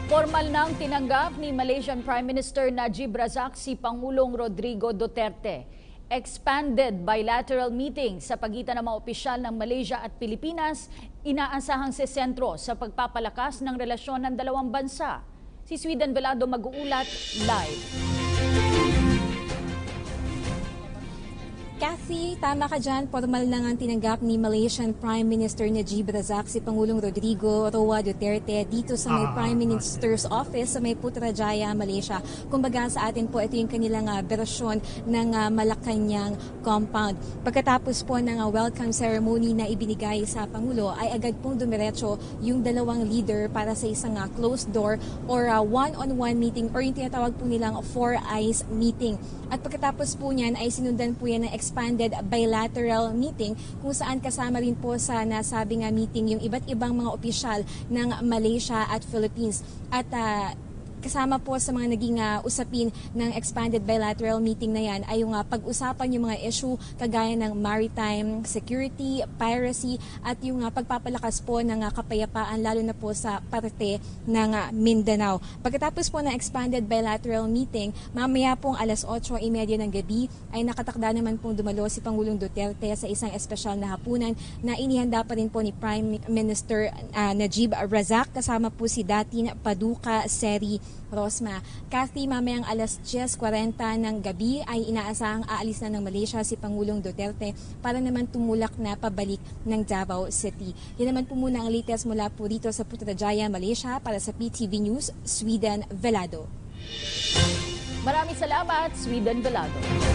Formal nang tinanggap ni Malaysian Prime Minister Najib Razak si Pangulong Rodrigo Duterte. Expanded bilateral meeting sa pagitan ng mga opisyal ng Malaysia at Pilipinas, inaasahang sentro sa pagpapalakas ng relasyon ng dalawang bansa. Si Sweden Velado mag-uulat live. Kathy, tama ka dyan. Formal na nga tinanggap ni Malaysian Prime Minister Najib Razak si Pangulong Rodrigo Roa Duterte dito sa may Prime Minister's Office sa may Putrajaya, Malaysia. Kumbaga sa atin po, ito yung kanilang bersyon ng Malacanang compound. Pagkatapos po ng welcome ceremony na ibinigay sa Pangulo, ay agad pong dumiretso yung dalawang leader para sa isang closed door or one-on-one meeting or yung tinatawag po nilang four eyes meeting. At pagkatapos po niyan ay sinundan po yan ng expanded bilateral meeting kung saan kasama rin po sa nasabing meeting yung iba't ibang mga opisyal ng Malaysia at Philippines. At kasama po sa mga naging usapin ng expanded bilateral meeting na yan ay yung pag-usapan yung mga issue kagaya ng maritime security, piracy at yung pagpapalakas po ng kapayapaan lalo na po sa parte ng Mindanao. Pagkatapos po ng expanded bilateral meeting, mamaya pong alas 8:30 ng gabi ay nakatakda naman pong dumalo si Pangulong Duterte sa isang espesyal na hapunan na inihanda pa rin po ni Prime Minister Najib Razak kasama po si Datin Paduka Seri Rosma. Kathy, mamayang alas 10:40 ng gabi ay inaasahang aalis na ng Malaysia si Pangulong Duterte para naman tumulak na pabalik ng Davao City. Yan naman po muna ang latest mula po dito sa Putrajaya, Malaysia. Para sa PTV News, Sweden Velado. Maraming salamat, Sweden Velado.